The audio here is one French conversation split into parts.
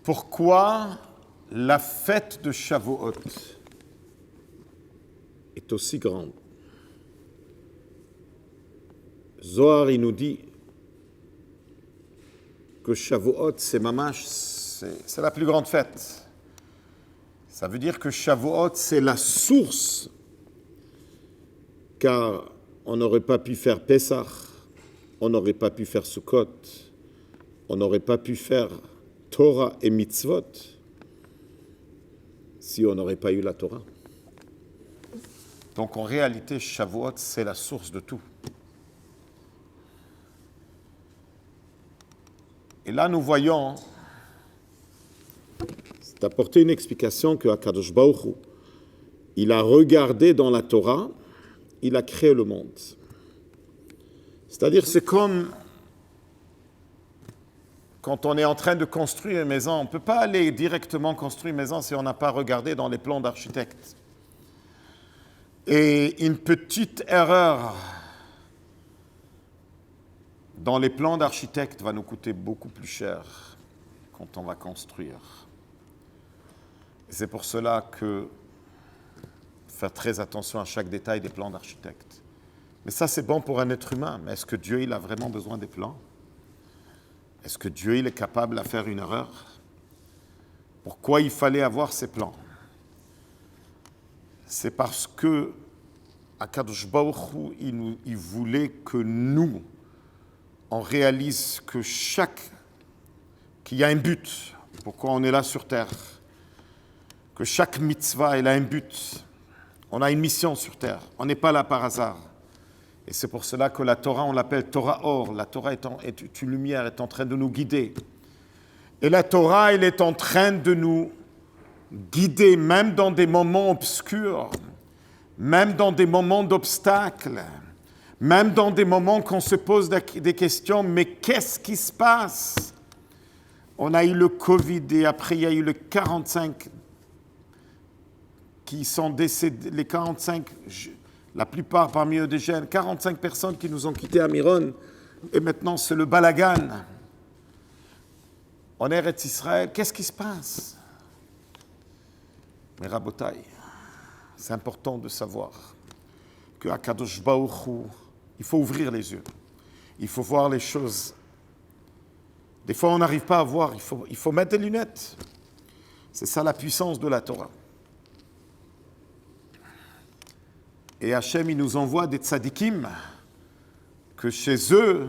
Pourquoi la fête de Shavuot est aussi grande? Zohar, il nous dit que Shavuot, c'est mamash, c'est la plus grande fête. Ça veut dire que Shavuot, c'est la source, car on n'aurait pas pu faire Pesach, on n'aurait pas pu faire Sukkot, on n'aurait pas pu faire Torah et Mitzvot si on n'aurait pas eu la Torah. Donc en réalité, Shavuot, c'est la source de tout. Et là, nous voyons, c'est apporter une explication que Akadosh Baruch Hu, il a regardé dans la Torah, il a créé le monde. C'est-à-dire, c'est comme quand on est en train de construire une maison, on ne peut pas aller directement construire une maison si on n'a pas regardé dans les plans d'architecte. Et une petite erreur dans les plans d'architecte va nous coûter beaucoup plus cher quand on va construire. Et c'est pour cela que faire très attention à chaque détail des plans d'architecte. Mais ça, c'est bon pour un être humain. Mais est-ce que Dieu, il a vraiment besoin des plans? Est-ce que Dieu, il est capable de faire une erreur? Pourquoi il fallait avoir ces plans? C'est parce que Akadosh Baruch Hu, il voulait que nous, on réalise que qu'il y a un but, pourquoi on est là sur terre, que chaque mitzvah, elle a un but. On a une mission sur terre, on n'est pas là par hasard. Et c'est pour cela que la Torah, on l'appelle Torah Or. La Torah est une lumière, est en train de nous guider. Et la Torah, elle est en train de nous guider, même dans des moments obscurs, même dans des moments d'obstacles, même dans des moments qu'on se pose des questions, mais qu'est-ce qui se passe? On a eu le Covid et après il y a eu le 45 qui sont décédés, les 45, la plupart parmi eux des jeunes, 45 personnes qui nous ont quittés à Miron, et maintenant c'est le balagan. En Eretz Israël, qu'est-ce qui se passe? Mais Rabotai, c'est important de savoir que Akadosh Baruch Hu, il faut ouvrir les yeux. Il faut voir les choses. Des fois, on n'arrive pas à voir. Il faut mettre des lunettes. C'est ça la puissance de la Torah. Et Hachem, il nous envoie des tzadikim que chez eux,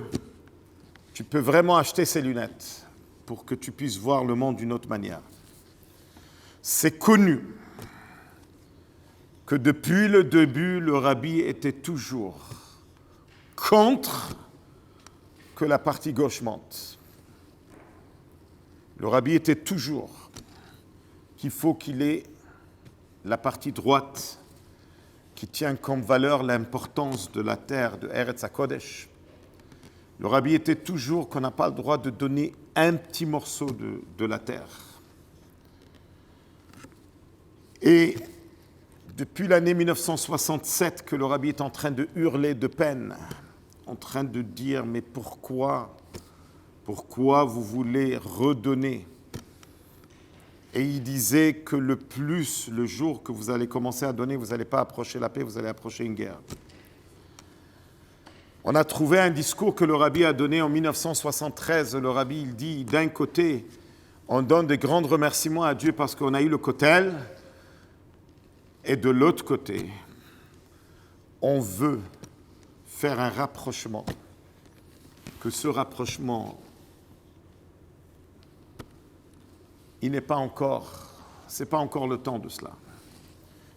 tu peux vraiment acheter ces lunettes pour que tu puisses voir le monde d'une autre manière. C'est connu que depuis le début, le rabbi était toujours contre que la partie gauche monte. Le rabbi était toujours qu'il faut qu'il ait la partie droite qui tient comme valeur l'importance de la terre de Eretz HaKodesh. Le rabbi était toujours qu'on n'a pas le droit de donner un petit morceau de la terre. Et depuis l'année 1967 que le rabbi est en train de hurler de peine, en train de dire « mais pourquoi vous voulez redonner ?» Et il disait que le jour que vous allez commencer à donner, vous n'allez pas approcher la paix, vous allez approcher une guerre. On a trouvé un discours que le rabbi a donné en 1973. Le rabbi, il dit, d'un côté, on donne de grands remerciements à Dieu parce qu'on a eu le kotel, et de l'autre côté, on veut faire un rapprochement, que ce rapprochement, c'est pas encore le temps de cela.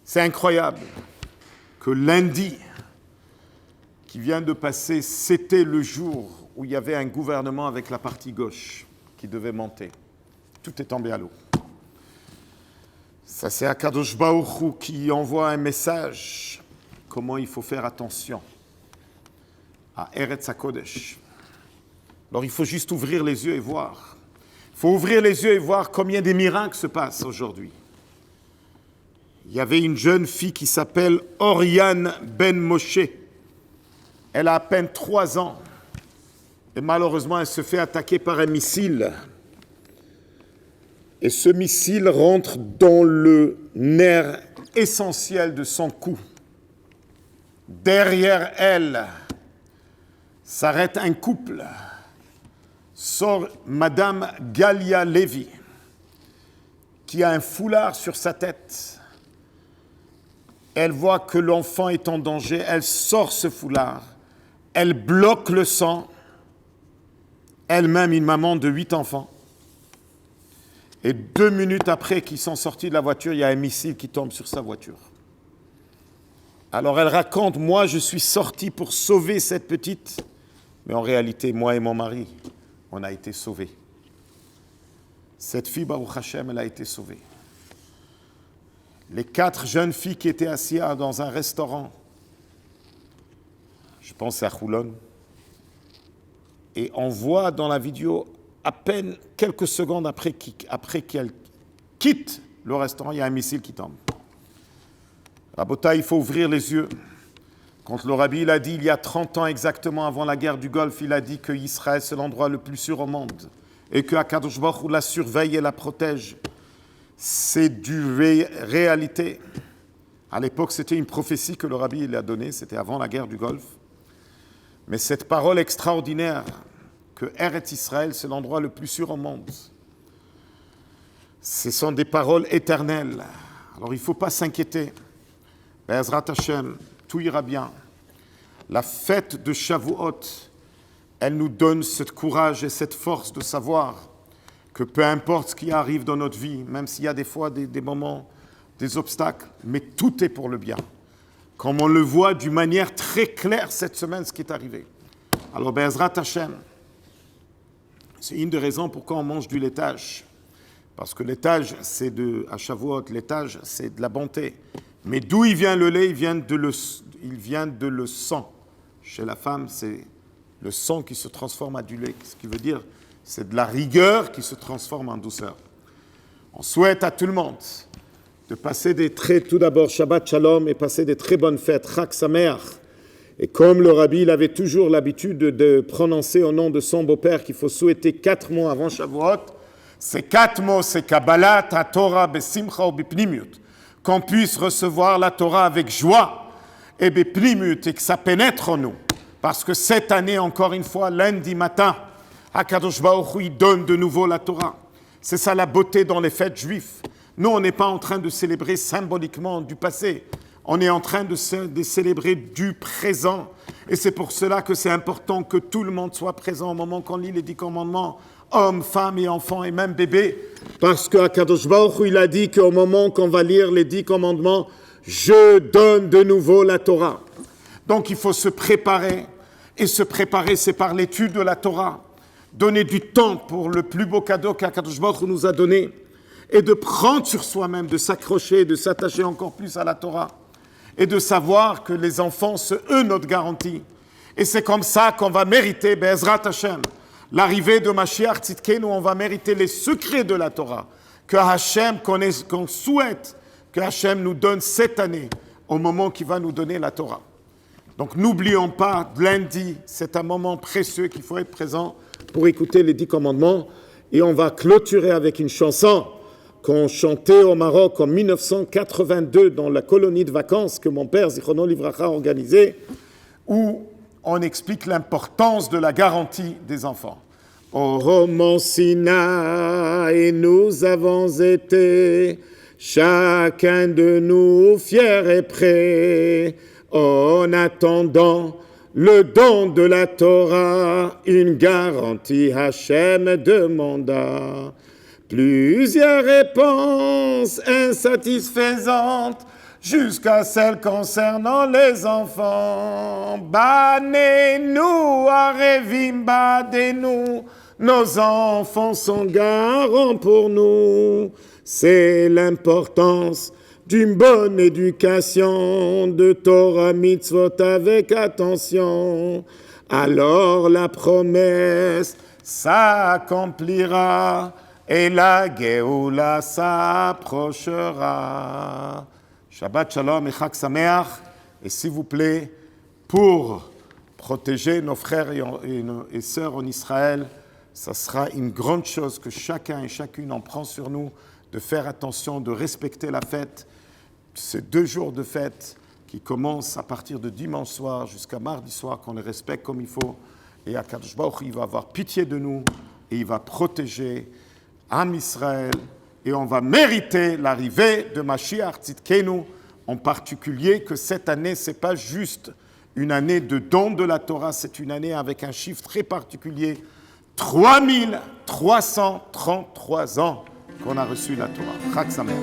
C'est incroyable que lundi, qui vient de passer, c'était le jour où il y avait un gouvernement avec la partie gauche qui devait monter. Tout est tombé à l'eau. Ça, c'est Akadosh Baruch Hu qui envoie un message, comment il faut faire attention à Eretz HaKodesh. Alors, il faut juste ouvrir les yeux et voir. Il faut ouvrir les yeux et voir combien de miracles se passent aujourd'hui. Il y avait une jeune fille qui s'appelle Oriane Ben Moshe. Elle a à peine 3 ans. Et malheureusement, elle se fait attaquer par un missile. Et ce missile rentre dans le nerf essentiel de son cou. Derrière elle s'arrête un couple. Sort Madame Galia Levy, qui a un foulard sur sa tête. Elle voit que l'enfant est en danger, elle sort ce foulard, elle bloque le sang, elle-même une maman de 8 enfants. Et 2 minutes après qu'ils sont sortis de la voiture, il y a un missile qui tombe sur sa voiture. Alors elle raconte, moi je suis sortie pour sauver cette petite, mais en réalité, moi et mon mari, on a été sauvés. Cette fille, Baruch Hashem, elle a été sauvée. Les 4 jeunes filles qui étaient assises dans un restaurant, je pense à Khoulon, et on voit dans la vidéo, à peine quelques secondes après qu'elle quitte le restaurant, il y a un missile qui tombe. Rabota, il faut ouvrir les yeux. Quand le Rabbi il a dit, il y a 30 ans exactement avant la guerre du Golfe, il a dit que Israël c'est l'endroit le plus sûr au monde et que Akadosh Baruch Hu la surveille et la protège. C'est du réalité. À l'époque, c'était une prophétie que le Rabbi il a donnée, c'était avant la guerre du Golfe. Mais cette parole extraordinaire que Eretz Israël c'est l'endroit le plus sûr au monde, ce sont des paroles éternelles. Alors il ne faut pas s'inquiéter. Be'ezrat Hashem, tout ira bien. La fête de Shavuot, elle nous donne ce courage et cette force de savoir que peu importe ce qui arrive dans notre vie, même s'il y a des fois des moments, des obstacles, mais tout est pour le bien. Comme on le voit d'une manière très claire cette semaine, ce qui est arrivé. Alors, Be'ezrat Hashem, c'est une des raisons pourquoi on mange du laitage. Parce que laitage, à Shavuot, laitage, c'est de la bonté. Mais d'où il vient le lait? Il vient de le sang. Chez la femme, c'est le sang qui se transforme en du lait. Ce qui veut dire, c'est de la rigueur qui se transforme en douceur. On souhaite à tout le monde de passer tout d'abord Shabbat Shalom et passer des très bonnes fêtes, Chag Sameach. Et comme le Rabbi, il avait toujours l'habitude de prononcer au nom de son beau-père qu'il faut souhaiter 4 mots avant Shavuot. Ces 4 mots, c'est Kabbalat, Torah, Besimcha ou Bipnimiut. Qu'on puisse recevoir la Torah avec joie et Bipnimiut et que ça pénètre en nous. Parce que cette année, encore une fois, lundi matin, Akadosh Baruch Hu, il donne de nouveau la Torah. C'est ça la beauté dans les fêtes juives. Nous, on n'est pas en train de célébrer symboliquement du passé. On est en train de célébrer du présent. Et c'est pour cela que c'est important que tout le monde soit présent au moment qu'on lit les 10 commandements, hommes, femmes et enfants et même bébés. Parce que Akadosh Baruch Hu, il a dit qu'au moment qu'on va lire les 10 commandements, je donne de nouveau la Torah. Donc il faut se préparer. Et se préparer, c'est par l'étude de la Torah. Donner du temps pour le plus beau cadeau qu'Akadosh Baruch Hu nous a donné. Et de prendre sur soi-même, de s'accrocher, de s'attacher encore plus à la Torah. Et de savoir que les enfants, c'est eux notre garantie. Et c'est comme ça qu'on va mériter, Be'ezrat Hashem, l'arrivée de Mashiach Tzidkenu, on va mériter les secrets de la Torah. Que Hashem, qu'on souhaite que Hashem nous donne cette année, au moment qu'il va nous donner la Torah. Donc n'oublions pas, lundi, c'est un moment précieux qu'il faut être présent pour écouter les 10 commandements. Et on va clôturer avec une chanson qu'on chantait au Maroc en 1982 dans la colonie de vacances que mon père, Zichrono Livracha, a organisée, où on explique l'importance de la garantie des enfants. Au roman Sinaï, nous avons été, chacun de nous fier et prêt, en attendant le don de la Torah, une garantie Hachem demanda. Plusieurs réponses insatisfaisantes jusqu'à celles concernant les enfants. Banez-nous, Arevim, badez-nous, nos enfants sont garants pour nous. C'est l'importance d'une bonne éducation, de Torah mitzvot avec attention. Alors la promesse s'accomplira et la Géoula s'approchera. Shabbat Shalom et Chag Sameach. Et s'il vous plaît, pour protéger nos frères et sœurs en Israël, ça sera une grande chose que chacun et chacune en prend sur nous, de faire attention, de respecter la fête, ces 2 jours de fête qui commencent à partir de dimanche soir jusqu'à mardi soir, qu'on les respecte comme il faut. Et Akadosh Baruch Hu, il va avoir pitié de nous et il va protéger Am Israël. Et on va mériter l'arrivée de Mashiach Tzidkenu, en particulier que cette année, ce n'est pas juste une année de don de la Torah, c'est une année avec un chiffre très particulier, 3333 ans qu'on a reçu la Torah. Chag Sameach.